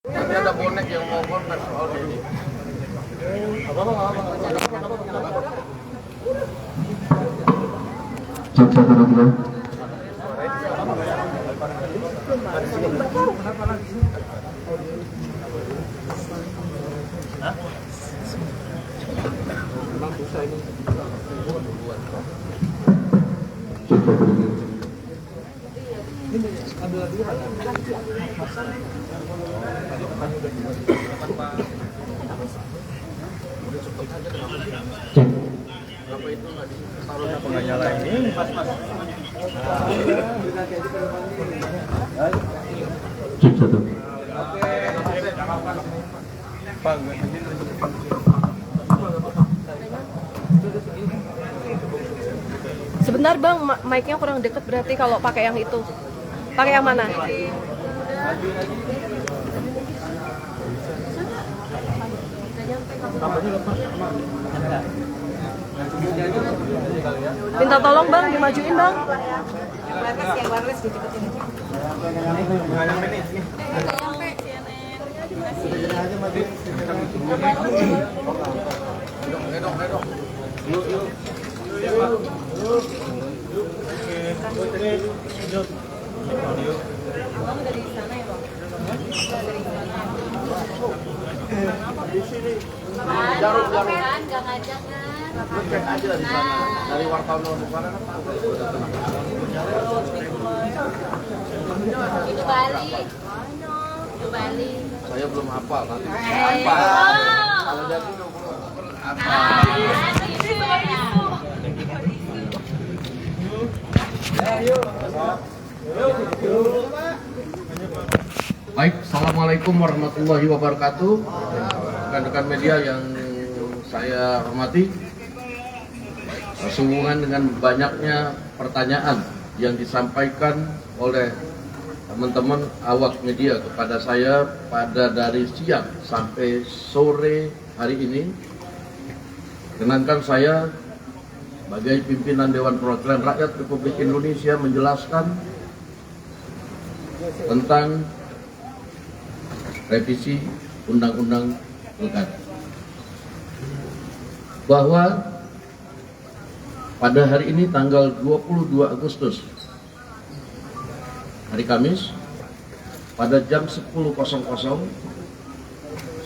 Nanti ada bonek yang mau kontes soal ini. Cek 1 2 3. Cek 1 2 3. Cek. Kenapa itu nggak ditaruh apa nggak nyalain ini? Cek 1. Sebentar bang, mic-nya kurang deket berarti kalau pakai yang itu. Pakai yang mana? Minta tolong bang, dimajuin bang. Wireless dicepetin aja. Gedong. Dari sana ya bang? Jarum. Kan nggak ngajak kan? Lu cek aja di sana. Dari wartawan di sana kan tahu. Itu Bali. Itu Bali. Saya belum hafal nanti. Eh. Apa? Oh. Kalau jadi apa? Baik, assalamualaikum warahmatullahi wabarakatuh. Rekan-rekan media yang saya hormati, sehubungan dengan banyaknya pertanyaan yang disampaikan oleh teman-teman awak media kepada saya pada dari siang sampai sore hari ini, kenankan saya sebagai pimpinan Dewan Perwakilan Rakyat Republik Indonesia menjelaskan tentang revisi Undang-Undang Pilkada, bahwa pada hari ini tanggal 22 Agustus hari Kamis pada jam 10.00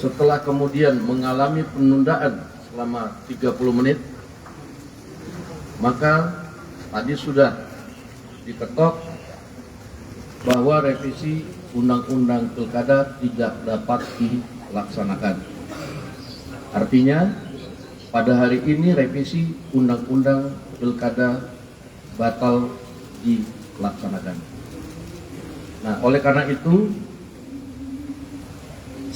setelah kemudian mengalami penundaan selama 30 menit, maka tadi sudah diketok bahwa revisi Undang-Undang Pilkada tidak dapat dilaksanakan. Artinya pada hari ini revisi Undang-Undang Pilkada batal dilaksanakan. Nah, oleh karena itu,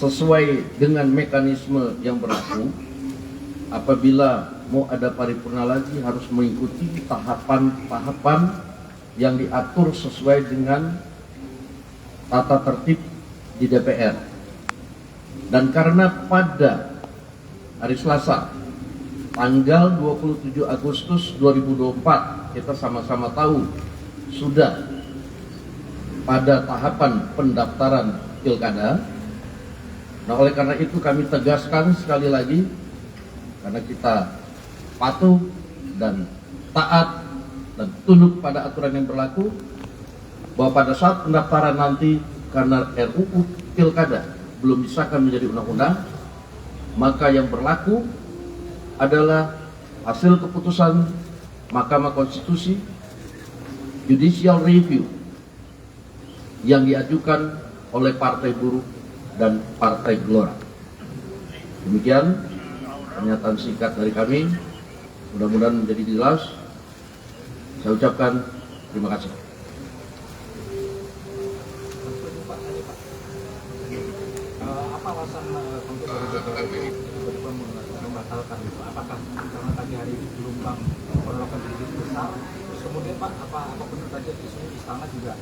sesuai dengan mekanisme yang berlaku, apabila mau ada paripurna lagi harus mengikuti tahapan-tahapan yang diatur sesuai dengan tata tertib di DPR. Dan karena pada hari Selasa tanggal 27 Agustus 2024 kita sama-sama tahu sudah pada tahapan pendaftaran pilkada. Nah, oleh karena itu kami tegaskan sekali lagi, karena kita patuh dan taat dan tunduk pada aturan yang berlaku, bahwa pada saat pendaftaran nanti karena RUU Pilkada belum disahkan menjadi undang-undang, maka yang berlaku adalah hasil keputusan Mahkamah Konstitusi Judicial Review yang diajukan oleh Partai Buruh dan Partai Gelora. Demikian pernyataan singkat dari kami, mudah-mudahan menjadi jelas. Saya ucapkan terima kasih. Apa alasan untuk tiba-tiba membatalkan itu? Apakah karena tadi hari gelombang penolakan begitu besar? Terus kemudian Pak, apa benar saja isunya istana juga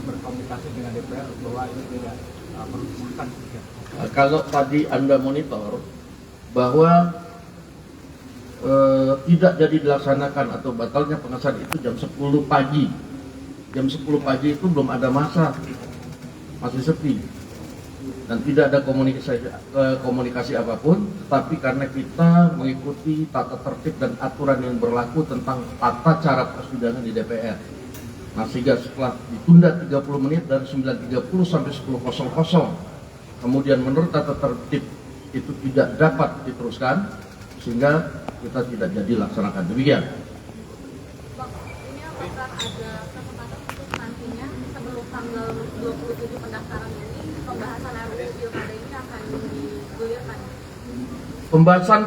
berkomunikasi dengan DPR bahwa ini tidak perlu disahkan? Kalau tadi Anda monitor bahwa tidak jadi dilaksanakan atau batalnya pengesahan itu jam 10 pagi. Jam 10 pagi itu belum ada masa, masih sepi. dan tidak ada komunikasi apapun, tapi karena kita mengikuti tata tertib dan aturan yang berlaku tentang tata cara persidangan di DPR. Nah, sehingga setelah ditunda 30 menit dari 9.30 sampai 10.00, kemudian menurut tata tertib itu tidak dapat diteruskan, sehingga kita tidak jadi laksanakan. Demikian. Bang, ini apakah ada kesempatan untuk nantinya sebelum tanggal 27 pendaftaran ini pembahasan RUU Pilkada ini akan digulirkan? Pembahasan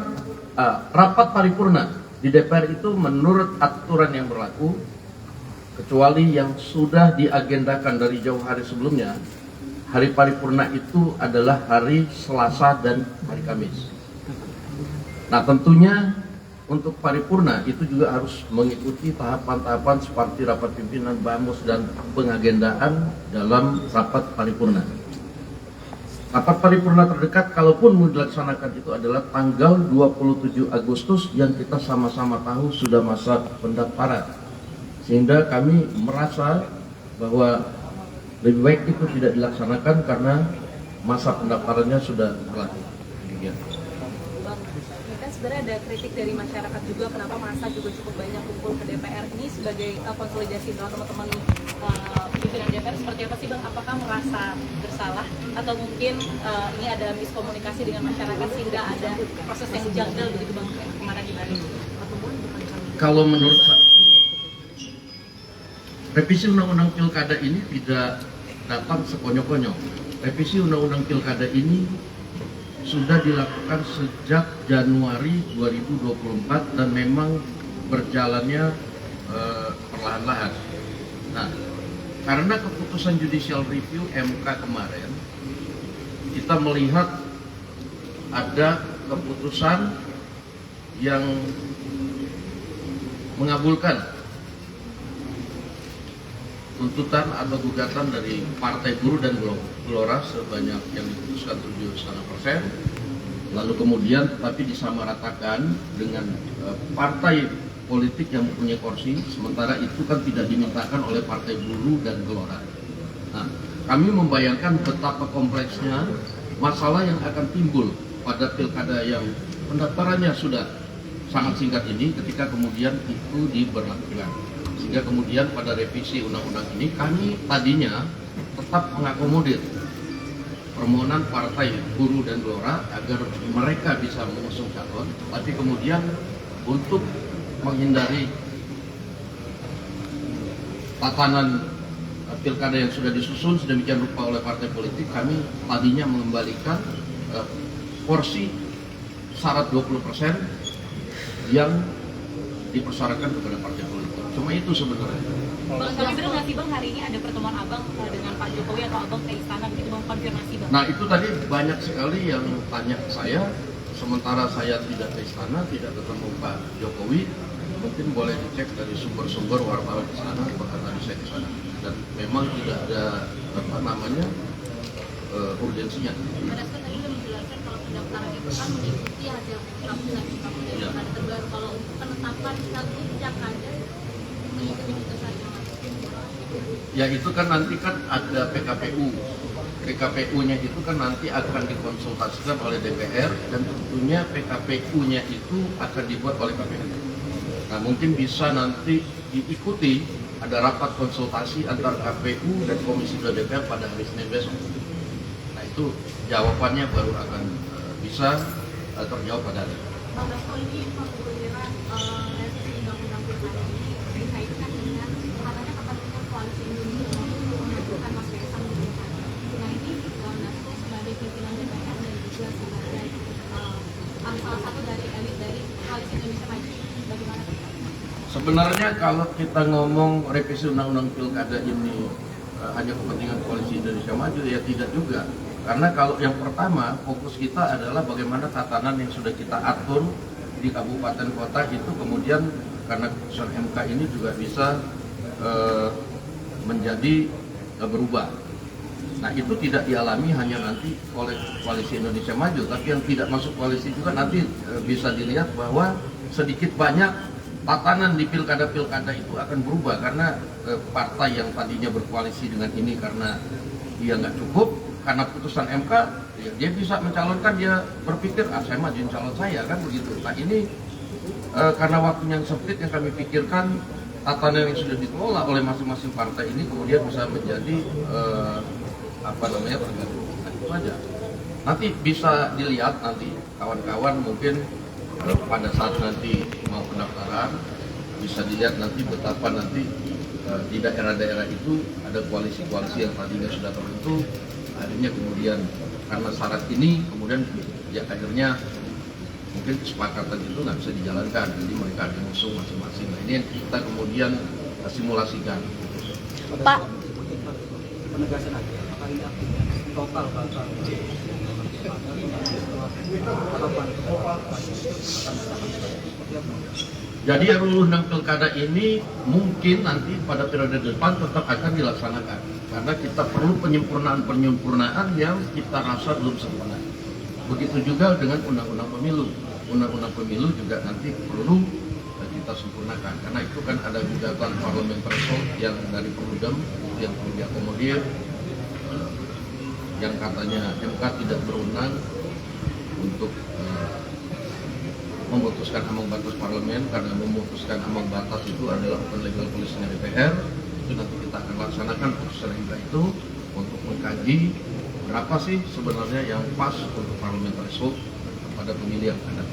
rapat paripurna di DPR itu menurut aturan yang berlaku, kecuali yang sudah diagendakan dari jauh hari sebelumnya. Hari paripurna itu adalah hari Selasa dan hari Kamis. Nah, tentunya untuk paripurna itu juga harus mengikuti tahapan-tahapan seperti rapat pimpinan BAMUS dan pengagendaan dalam rapat paripurna. Rapat paripurna terdekat kalaupun mau dilaksanakan itu adalah tanggal 27 Agustus yang kita sama-sama tahu sudah masa pendaftaran. Sehingga kami merasa bahwa lebih baik itu tidak dilaksanakan karena masa pendaftarannya sudah berlaku. Demikian. Bang, ini kan sebenarnya ada kritik dari masyarakat juga kenapa masa juga cukup banyak kumpul ke DPR ini sebagai konsolidasi dengan teman-teman pimpinan DPR. Seperti apa sih Bang? Apakah merasa bersalah atau mungkin ini ada miskomunikasi dengan masyarakat sehingga ada proses yang janggal begitu Bang kemarin di Bali? Kalau menurut saya, revisi Undang-Undang Pilkada ini tidak datang sekonyong-konyong. Revisi Undang-Undang Pilkada ini sudah dilakukan sejak Januari 2024 dan memang berjalannya perlahan-lahan. Nah, karena keputusan judicial review MK kemarin, kita melihat ada keputusan yang mengabulkan tuntutan atau gugatan dari Partai Buruh dan Gelora sebanyak yang diputuskan 7,5%, lalu kemudian tapi disamaratakan dengan partai politik yang mempunyai kursi, sementara itu kan tidak dimintakan oleh Partai Buruh dan Gelora. Nah, kami membayangkan betapa kompleksnya masalah yang akan timbul pada pilkada yang pendaftarannya sudah sangat singkat ini ketika kemudian itu diberlakukan. Sehingga kemudian pada revisi undang-undang ini kami tadinya tetap mengakomodir permohonan Partai Buruh dan Gelora agar mereka bisa mengusung calon, tapi kemudian untuk menghindari tatanan pilkada yang sudah disusun sedemikian rupa oleh partai politik, kami tadinya mengembalikan porsi syarat 20% yang dipersyaratkan kepada partai politik. Cuma itu sebenarnya. Bang, tapi benar nggak sih Bang hari ini ada pertemuan Abang dengan Pak Jokowi atau Abang ke istana begitu Bang, konfirmasi Bang? Nah, itu tadi banyak sekali yang tanya ke saya, sementara saya tidak ke istana, tidak ketemu Pak Jokowi. Mungkin boleh dicek dari sumber-sumber wartawan di sana, bahkan tadi saya ke sana. Dan memang tidak ada urgensinya. Pada saat tadi sudah menjelaskan kalau pendaftaran itu kan mengikuti hasil keputusan pilkada terbaru. Kalau untuk penetapan status yang ada mengikuti putusan Ya itu kan nanti kan ada PKPU. PKPU-nya itu kan nanti akan dikonsultasikan oleh DPR dan tentunya PKPU-nya itu akan dibuat oleh KPU. Nah, mungkin bisa nanti diikuti ada rapat konsultasi antara KPU dan Komisi 2 DPR pada hari Senin besok. Nah, itu jawabannya baru akan bisa terjawab pada hari. Bang Dasko, ini pengguliran revisi undang-undang pilkada ini dikaitkan dengan katanya kepentingan koalisi Indonesia untuk menentukan Mas Kaisang di pilkada. Nah, ini Bang Dasko sebagai pimpinan DPR dan juga sebagai salah satu dari elit dari koalisi Indonesia Maju, bagaimana? Sebenarnya kalau kita ngomong revisi undang-undang pilkada ini hanya kepentingan koalisi Indonesia Maju, ya tidak juga. Karena kalau yang pertama fokus kita adalah bagaimana tatanan yang sudah kita atur di kabupaten kota itu kemudian karena keputusan MK ini juga bisa menjadi berubah. Nah, itu tidak dialami hanya nanti oleh koalisi Indonesia Maju, tapi yang tidak masuk koalisi juga nanti bisa dilihat bahwa sedikit banyak tatanan di pilkada-pilkada itu akan berubah karena partai yang tadinya berkoalisi dengan ini karena dia nggak cukup, karena putusan MK ya, dia bisa mencalonkan, dia berpikir saya majuin calon saya kan begitu. Nah ini karena waktunya yang sempit yang kami pikirkan tatanan yang sudah dikelola oleh masing-masing partai ini kemudian bisa menjadi tergantung. Nah, itu aja. Nanti bisa dilihat nanti kawan-kawan mungkin pada saat nanti mau pendaftaran bisa dilihat nanti betapa nanti di daerah-daerah itu ada koalisi-koalisi yang tadinya sudah terbentuk, akhirnya kemudian karena syarat ini kemudian ya akhirnya mungkin kesepakatan itu nggak bisa dijalankan, jadi mereka ada musuh masing-masing. Nah ini yang kita kemudian simulasikan. Pak, Penegasan lagi, apakah ini artinya total bakal jadi RUU 6 Pilkada ini mungkin nanti pada periode depan tetap akan dilaksanakan karena kita perlu penyempurnaan yang kita rasa belum sempurna. Begitu juga dengan undang-undang pemilu. Undang-undang pemilu juga nanti perlu kita sempurnakan karena itu kan ada gugatan parlemen threshold yang dari Perludem yang perlu diakomodir, yang katanya MK tidak berwenang untuk memutuskan ambang batas parlemen karena memutuskan ambang batas itu adalah open legal policy-nya DPR. Itu nanti kita akan laksanakan putusan MK itu untuk mengkaji berapa sih sebenarnya yang pas untuk parlemen threshold pada pemilihan ada.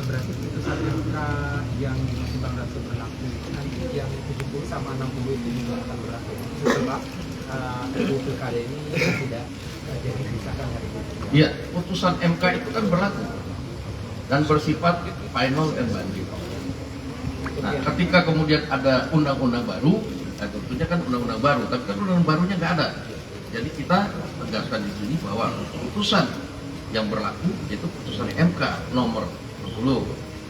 Berarti putusan MK yang masih berlaku berlaku nanti yang 70 sama 60 itu juga akan berlaku sebab RUU Pilkada ini tidak jadi disahkan hari ini. Iya, putusan MK itu kan berlaku dan bersifat final and binding. Nah, ketika kemudian ada undang-undang baru, tentunya kan undang-undang baru, tapi kan undang-undang barunya nggak ada. Jadi kita tegaskan di sini bahwa putusan yang berlaku itu putusan MK nomor 10,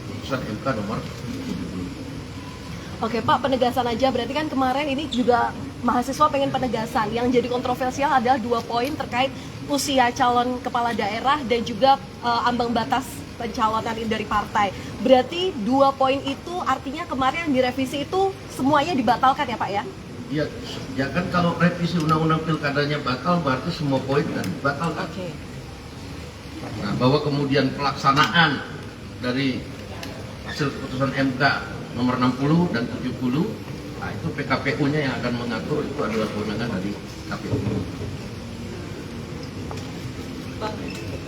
putusan MK nomor 70. oke Pak, penegasan aja berarti kan kemarin ini juga mahasiswa pengen penegasan. Yang jadi kontroversial adalah 2 poin terkait usia calon kepala daerah dan juga ambang batas pencalonan dari partai. Berarti 2 poin itu artinya kemarin yang direvisi itu semuanya dibatalkan ya Pak ya? Iya, ya kan kalau revisi undang-undang pilkadanya batal berarti semua poin kan batalkan. Oke. Nah, bahwa kemudian pelaksanaan dari hasil keputusan MK nomor 60 dan 70, nah itu PKPU-nya yang akan mengatur, itu adalah kewenangan dari KPU.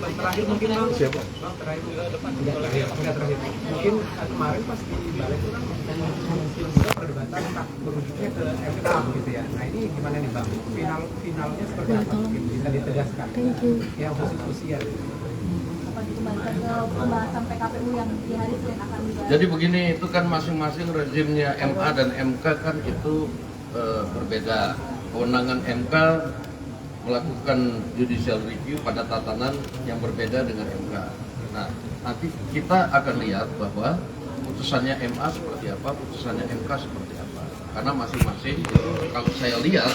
Terakhir mungkin bang siapa? Bang terakhir terakhir. Mungkin kemarin pas di balik itu kan mungkin juga perdebatan tak berujungnya ke MK gitu ya. Nah ini gimana nih bang? Finalnya seperti apa? Mungkin bisa ditegaskan. Yang khusus usia. Apa dikembalikan ke pembahasan PKPU yang di hari Senin akan dibahas? Jadi begini, itu kan masing-masing rezimnya MA dan MK kan itu berbeda. Kewenangan MK melakukan judicial review pada tatanan yang berbeda dengan MK. Nah, nanti kita akan lihat bahwa putusannya MA seperti apa, putusannya MK seperti apa. Karena masing-masing itu kalau saya lihat,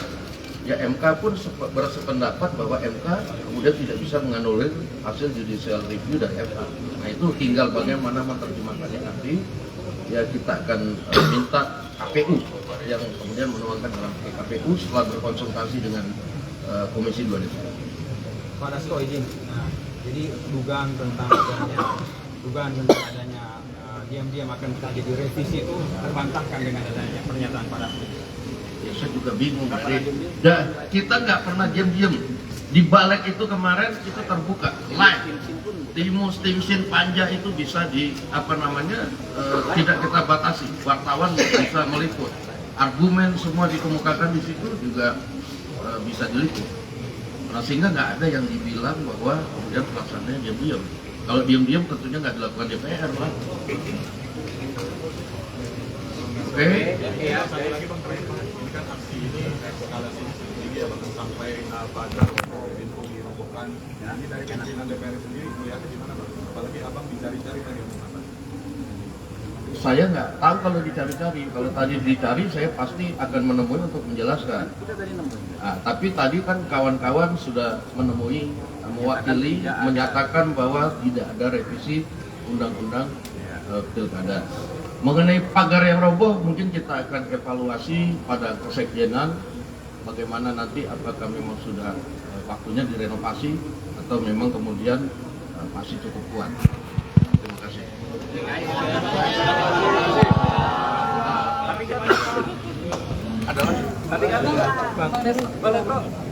ya MK pun bersependapat bahwa MK kemudian tidak bisa menganulir hasil judicial review dari MA. Nah, itu tinggal bagaimana menerjemahkannya nanti. Ya kita akan minta KPU yang kemudian menuangkan dalam KPU setelah berkonsultasi dengan Komisi 2 DPR. Pak Dasko izin. Nah, jadi dugaan tentang adanya diam-diam akan terjadi revisi itu terbantahkan dengan adanya pernyataan Pak Dasko. Ya saya juga bingung. Kita nggak pernah diam-diam. Di balik itu kemarin itu terbuka live. Tim Panja itu bisa tidak kita batasi. Wartawan bisa meliput. Argumen semua dikemukakan di situ juga bisa diliput. Nah, sehingga nggak ada yang dibilang bahwa kemudian pelaksanaannya diam-diam. Kalau diam-diam tentunya nggak dilakukan DPR lah. Oke. Ya, satu lagi bang terakhir bang, ini kan aksi ini eskalasi tinggi ya bang sampai pagar info dirobohkan. Ya, ini dari pimpinan DPR sendiri melihatnya gimana bang? Apalagi abang dicari-cari tadi yang apa? Saya nggak tahu kalau dicari-cari. Kalau tadi dicari, saya pasti akan menemui untuk menjelaskan. Nah, tapi tadi kan kawan-kawan sudah menemui, mewakili, menyatakan bahwa tidak ada revisi undang-undang pilkada. Mengenai pagar yang roboh, mungkin kita akan evaluasi pada kesekjenan bagaimana nanti apakah memang sudah waktunya direnovasi atau memang kemudian masih cukup kuat. Terima kasih. Tapi kan, Bang, boleh bro.